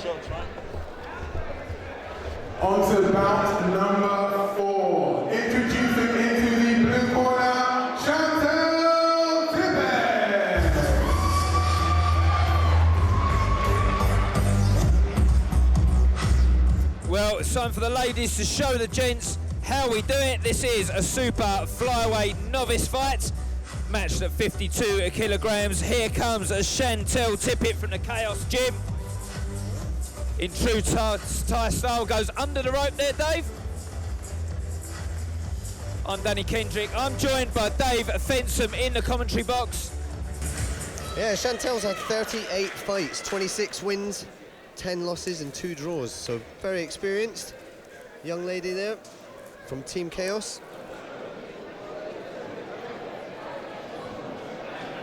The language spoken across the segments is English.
shots, right? On to bout number 4. Introducing into the blue corner, Chantelle, Tippet. Well, it's time for the ladies to show the gents how we do it. This is a super flyweight novice fight, matched at 52 kilograms. Here comes a Chantelle Tippet from the Chaos Gym. In true Thai style, goes under the rope there, Dave. I'm Danny Kendrick. I'm joined by Dave Fensom in the commentary box. Yeah, Chantelle's had 38 fights, 26 wins, 10 losses and 2 draws, so very experienced young lady there from Team Chaos.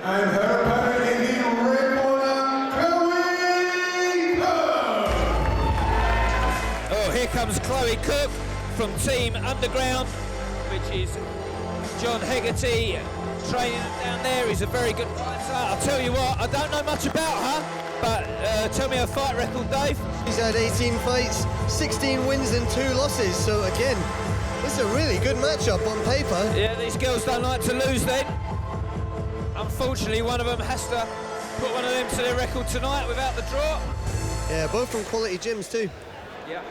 And her opponent in the red corner, Chloe Cook. Oh, here comes Chloe Cook from Team Underground, which is John Hegarty training down there. He's a very good fighter. I'll tell you what, I don't know much about her, but tell me her fight record, Dave. She's had 18 fights, 16 wins and 2 losses, so again, this is a really good matchup on paper. Yeah, these girls don't like to lose then. Unfortunately, one of them has to put one of them to their record tonight without the draw. Yeah, both from quality gyms too. Yeah.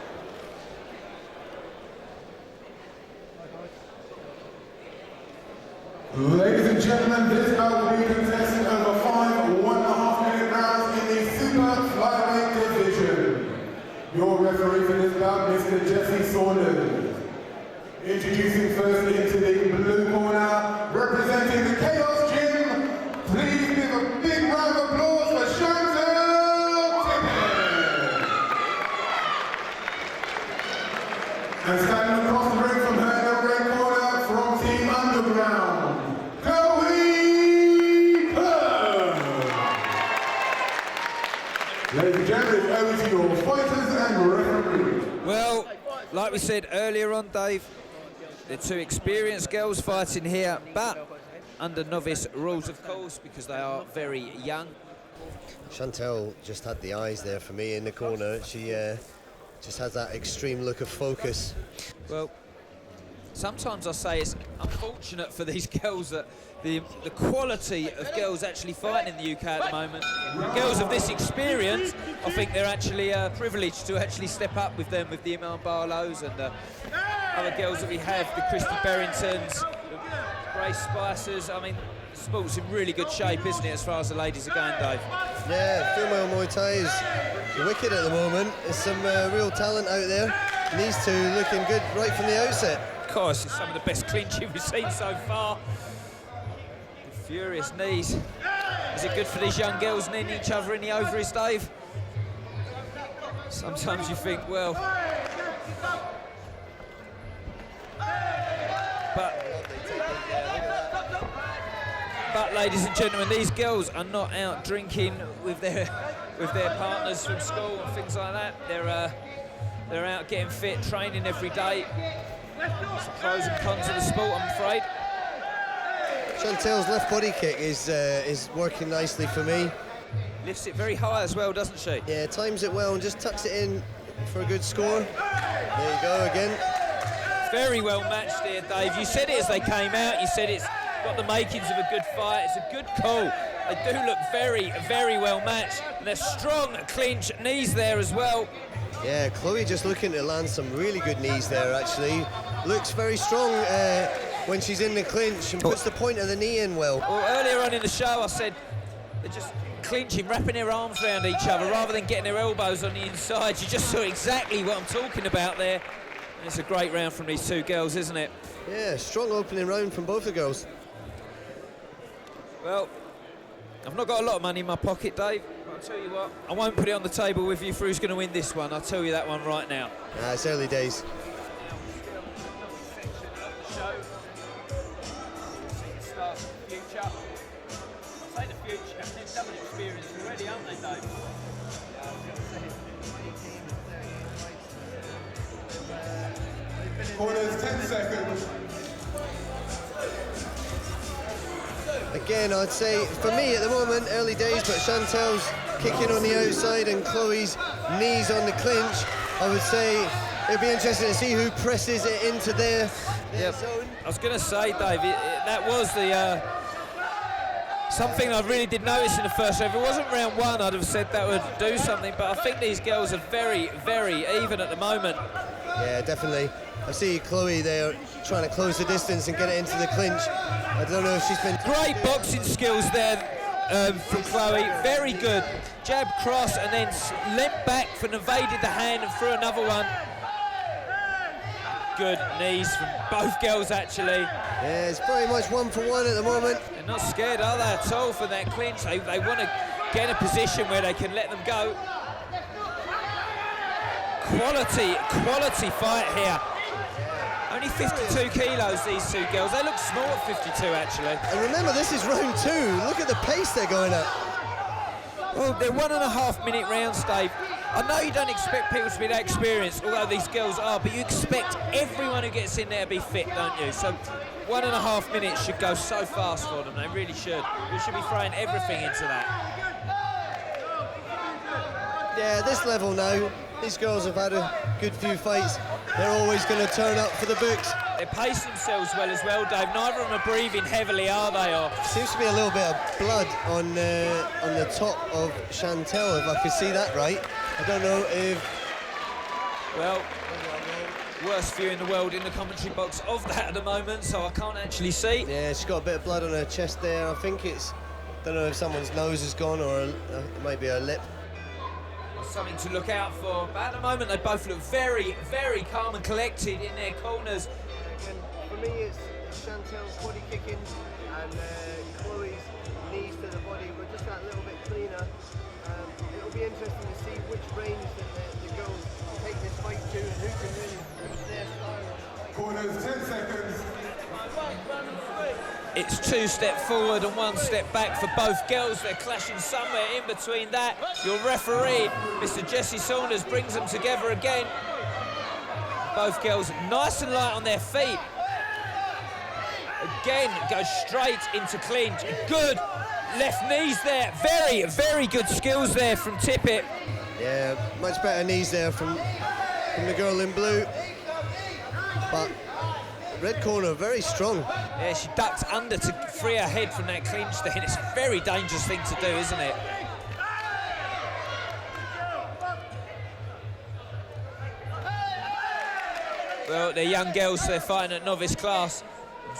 Ladies and gentlemen, this bout will be contested over 5 1.5-minute rounds in the super flyweight division. Your referee for this bout, Mr. Jesse Saunders. Introducing first into the blue corner, representing the Chaos Gym, please give a big round of applause for Chantelle Tippet. And standing across the ring from her in the red corner, from Team Underground, Chloe Cook. Ladies and gentlemen, over to your fighters and referees. Well, like we said earlier on, Dave, the 2 experienced girls fighting here, but under novice rules, of course, because they are very young. Chantelle just had the eyes there for me in the corner. She just has that extreme look of focus. Well, sometimes I say it's unfortunate for these girls that the quality of girls actually fighting in the UK at the moment. Girls of this experience, I think they're actually privileged to actually step up with them, with the Iman Barlows and other girls that we have, the Christy Berringtons, the Grace Spicers. I mean, the sport's in really good shape, isn't it, as far as the ladies are going, Dave? Yeah, female Muay Thai is wicked at the moment. There's some real talent out there. And these 2 looking good right from the outset. Of course, it's some of the best clinching we've seen so far. The furious knees. Is it good for these young girls kneeing each other in the ovaries, Dave? Sometimes you think, well... But ladies and gentlemen, these girls are not out drinking with their partners from school and things like that. They're out getting fit, training every day. It's the pros and cons of the sport, I'm afraid. Chantelle's left body kick is working nicely for me. Lifts it very high as well, doesn't she? Yeah, times it well and just tucks it in for a good score. There you go again. Very well matched here, Dave. You said it as they came out. You said it's got the makings of a good fight. It's a good call. They do look very, very well matched. And they're strong clinch knees there as well. Yeah, Chloe just looking to land some really good knees there, actually. Looks very strong when she's in the clinch and puts the point of the knee in well. Well, earlier on in the show, I said they're just clinching, wrapping their arms around each other rather than getting their elbows on the inside. You just saw exactly what I'm talking about there. And it's a great round from these 2 girls, isn't it? Yeah, strong opening round from both the girls. Well, I've not got a lot of money in my pocket, Dave. I'll tell you what, I won't put it on the table with you for who's going to win this one. I'll tell you that one right now. It's early days. Corners, 10 seconds. Again, I'd say, for me at the moment, early days, but Chantelle's kicking on the outside and Chloe's knees on the clinch. I would say it'd be interesting to see who presses it into their zone. I was going to say, Dave, that was the something I really did notice in the first round. If it wasn't round one, I'd have said that would do something, but I think these girls are very, very even at the moment. Yeah, definitely. I see Chloe there trying to close the distance and get it into the clinch. I don't know if she's been... Great boxing skills there from Chloe, very good. Jab, cross, and then leant back and evaded the hand and threw another one. Good knees from both girls, actually. Yeah, it's very much 1 for 1 at the moment. They're not scared, are they, at all, for that clinch? They want to get in a position where they can let them go. Quality fight here. Only 52 kilos, these two girls. They look small at 52, actually. And remember, this is round 2. Look at the pace they're going at. Well, they're 1.5 minute rounds, Dave. I know you don't expect people to be that experienced, although these girls are, but you expect everyone who gets in there to be fit, don't you? So 1.5 minutes should go so fast for them. They really should. We should be throwing everything into that. Yeah, this level now, these girls have had a good few fights. They're always going to turn up for the books. They pace themselves well as well, Dave. Neither of them are breathing heavily, are they? Or seems to be a little bit of blood on the top of Chantelle, if I could see that right. I don't know if... Well, worst view in the world in the commentary box of that at the moment, so I can't actually see. Yeah, she's got a bit of blood on her chest there. I think it's... don't know if someone's nose is gone or it might be her lip. Something to look out for, but at the moment they both look very, very calm and collected in their corners. And for me, it's Chantelle's body kicking and Chloe's knees to the body were just that little bit cleaner. It'll be interesting to see which range that the girls take this fight to and who can really reach their style. Corners, 10 seconds. It's 2 step forward and 1 step back for both girls. They're clashing somewhere in between that. Your referee, Mr. Jesse Saunders, brings them together again. Both girls nice and light on their feet. Again, goes straight into clinch. Good left knees there. Very, very good skills there from Tippet. Yeah, much better knees there from the girl in blue. But red corner, very strong. Yeah, she ducked under to free her head from that clinch then. It's a very dangerous thing to do, isn't it? Well, they're young girls, so they're fighting at novice class. I'm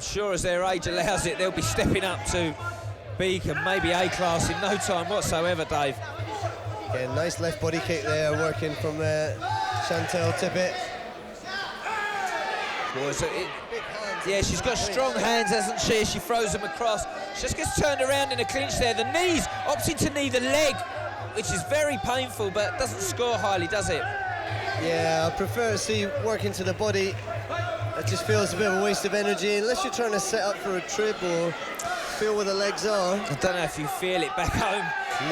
sure as their age allows it, they'll be stepping up to B and maybe A class in no time whatsoever, Dave. Yeah, nice left body kick there, working from Chantelle Tippet. Yeah, she's got strong hands, hasn't she? She throws them across. She just gets turned around in a clinch there. The knees, opting to knee the leg, which is very painful, but doesn't score highly, does it? Yeah, I prefer to see working to the body. It just feels a bit of a waste of energy, unless you're trying to set up for a trip or feel where the legs are. I don't know if you feel it back home.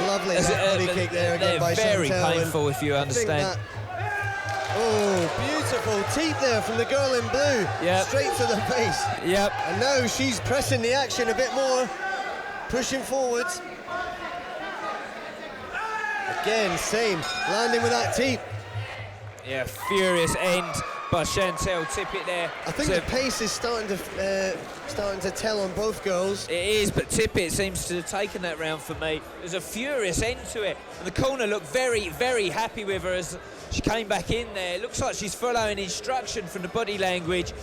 Lovely body kick there again by Chantelle. Very painful, if you understand. Oh, beautiful teeth there from the girl in blue. Yep. Straight to the face. Yep. And now she's pressing the action a bit more, pushing forwards. Again, same, landing with that teeth. Yeah, furious end by Chantelle Tippet there. I think the pace is starting to tell on both girls. It is, but Tippet seems to have taken that round for me. There's a furious end to it. And the corner looked very, very happy with her as she came back in there. It looks like she's following instruction from the body language.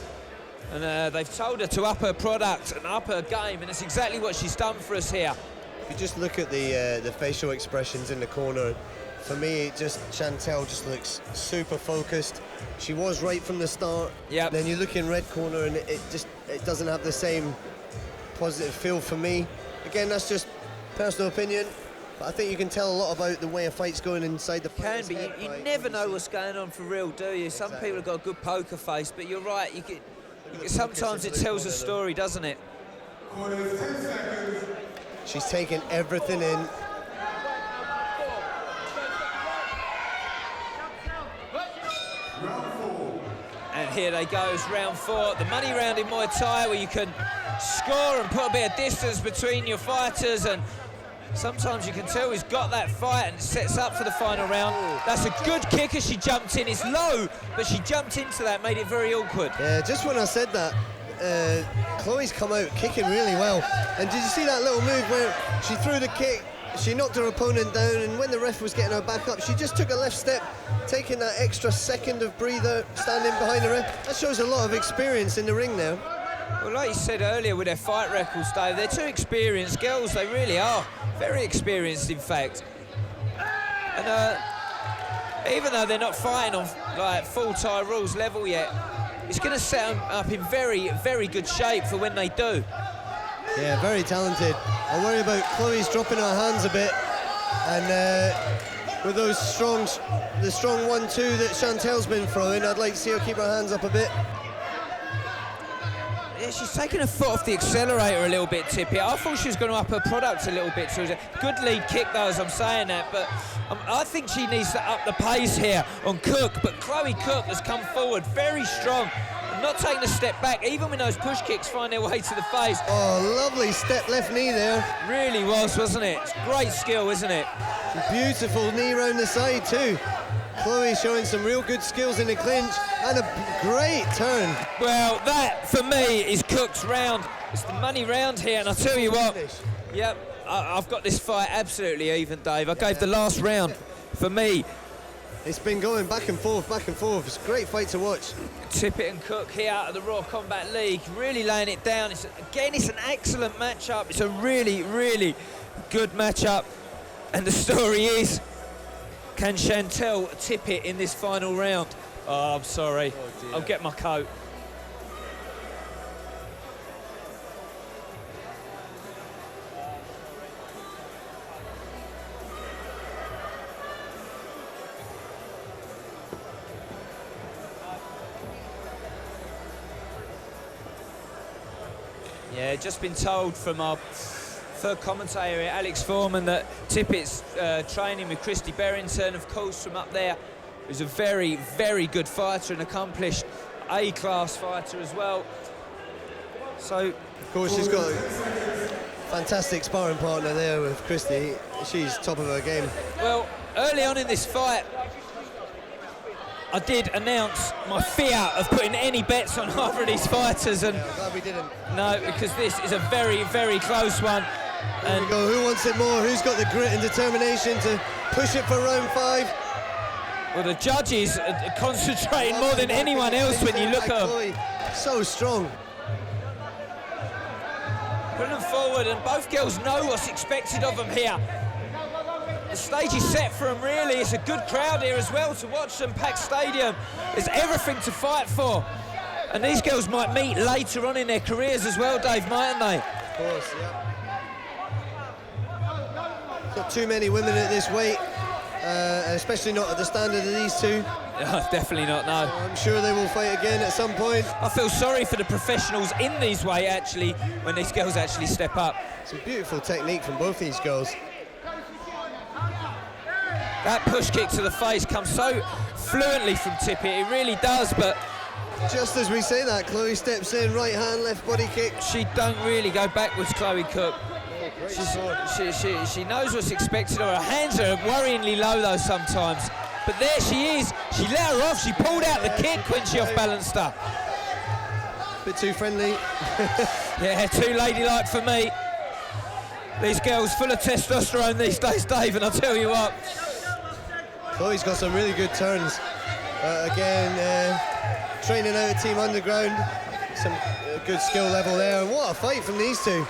And they've told her to up her product and up her game, and it's exactly what she's done for us here. If you just look at the facial expressions in the corner, for me, Chantelle just looks super focused. She was right from the start. Yep. Then you look in red corner and it doesn't have the same positive feel for me. Again, that's just personal opinion, but I think you can tell a lot about the way a fight's going inside the fighter's Can be. head You by never what know see. what's going on for real, do you? Some Exactly. people have got a good poker face, but you're right. Sometimes it tells a story, doesn't it? Corners, 10 seconds. She's taking everything in. And here they go, it's round 4. The money round in Muay Thai, where you can score and put a bit of distance between your fighters, and Sometimes you can tell he's got that fight and sets up for the final round. That's a good kick as she jumped in. It's low, but she jumped into that, made it very awkward. Yeah, just when I said that, Chloe's come out kicking really well. And did you see that little move where she threw the kick, she knocked her opponent down, and when the ref was getting her back up, she just took a left step, taking that extra second of breather, standing behind the ref. That shows a lot of experience in the ring now. Well, like you said earlier with their fight records, Dave, they're two experienced girls. They really are. Very experienced, in fact. And even though they're not fighting on like full Thai rules level yet, it's going to set them up in very, very good shape for when they do. Yeah, very talented. I worry about Chloe's dropping her hands a bit, and with those the strong 1-2 that Chantelle's been throwing, I'd like to see her keep her hands up a bit. Yeah, she's taken her foot off the accelerator a little bit, Tippet. I thought she was going to up her product a little bit. So it was a good lead kick, though, as I'm saying that. But I think she needs to up the pace here on Cook. But Chloe Cook has come forward very strong, and not taking a step back, even when those push kicks find their way to the face. Oh, lovely step left knee there. Really was, wasn't it? It's great skill, isn't it? Beautiful knee round the side, too. Chloe showing some real good skills in the clinch, and a great turn. Well, that, for me, is Cook's round. It's the money round here, and I'll tell you what. Yep, I've got this fight absolutely even, Dave. I gave the last round, for me. It's been going back and forth, back and forth. It's a great fight to watch. Tippet and Cook here out of the Raw Combat League, really laying it down. It's an excellent matchup. It's a really, really good matchup. And the story is, can Chantelle tip it in this final round? Oh, I'm sorry. I'll get my coat. Yeah, just been told from our third commentator, Alex Foreman, that Tippet's training with Christy Berrington, of course, from up there, who's a very, very good fighter, an accomplished A-class fighter as well. So, of course, she's got a fantastic sparring partner there with Christy. She's top of her game. Well, early on in this fight, I did announce my fear of putting any bets on either of these fighters, and I'm glad we didn't. No, because this is a very, very close one. There we go. Who wants it more? Who's got the grit and determination to push it for round 5? Well, the judges are concentrating more than anyone else when you look at them. So strong. Putting them forward, and both girls know what's expected of them here. The stage is set for them, really. It's a good crowd here as well to watch them, packed stadium. There's everything to fight for. And these girls might meet later on in their careers as well, Dave, mightn't they? Of course, yeah. Not too many women at this weight, especially not at the standard of these two. Definitely not, no. I'm sure they will fight again at some point. I feel sorry for the professionals in these weight, actually, when these girls actually step up. Some beautiful technique from both these girls. That push kick to the face comes so fluently from Tippet, it really does, but just as we say that, Chloe steps in, right hand, left body kick. She don't really go backwards, Chloe Cook. She knows what's expected of her. Her hands are worryingly low though sometimes. But there she is. She let her off. She pulled out the kick when she off-balanced her. Bit too friendly. Yeah, too ladylike for me. These girls full of testosterone these days, Dave, and I'll tell you what. Chloe's got some really good turns. Again, training out of Team Underground. Some good skill level there. And what a fight from these two.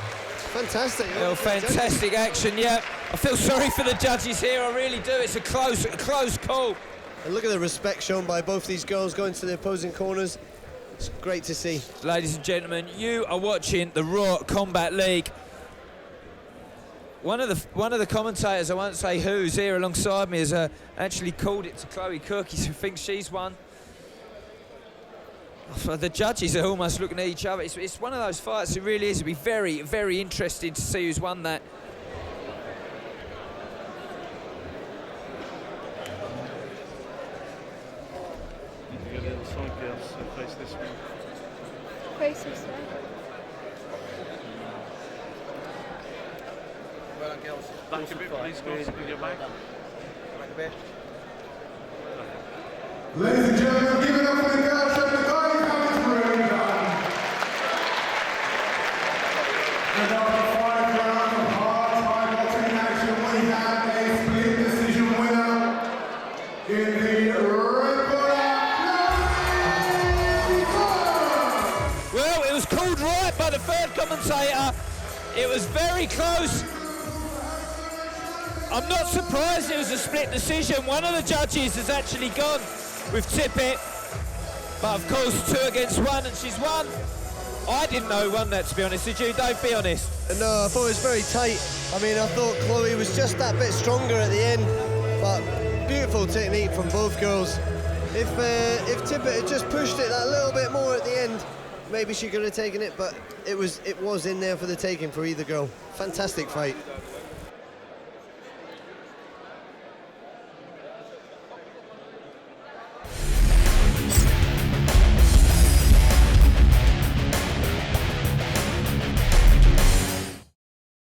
Fantastic. Well, fantastic action, yeah. I feel sorry for the judges here, I really do. It's a close call. And look at the respect shown by both these girls going to the opposing corners. It's great to see. Ladies and gentlemen, you are watching the Raw Combat League. One of the commentators, I won't say who's here alongside me, has actually called it to Chloe Cook. He thinks she's won. The judges are almost looking at each other. It's one of those fights, it really is. It'll be very, very interesting to see who's won that. You get the other side, girls, so face this one. Face this way. well, girls. Back a bit, please, guys. Your back. Back a bit. Ladies and gentlemen, give it up for the girls from the guys coming through. And after 5 rounds of hard boxing action, we have a split decision winner in the red corner. Well, it was called right by the third commentator. It was very close. I'm not surprised it was a split decision. One of the judges has actually gone with Tippet, but of course 2 against 1, and she's won. I didn't know who won that, to be honest with you. Dave, be honest. No, I thought it was very tight. I mean, I thought Chloe was just that bit stronger at the end, but beautiful technique from both girls. If Tippet had just pushed it that little bit more at the end, maybe she could have taken it, but it was in there for the taking for either girl. Fantastic fight.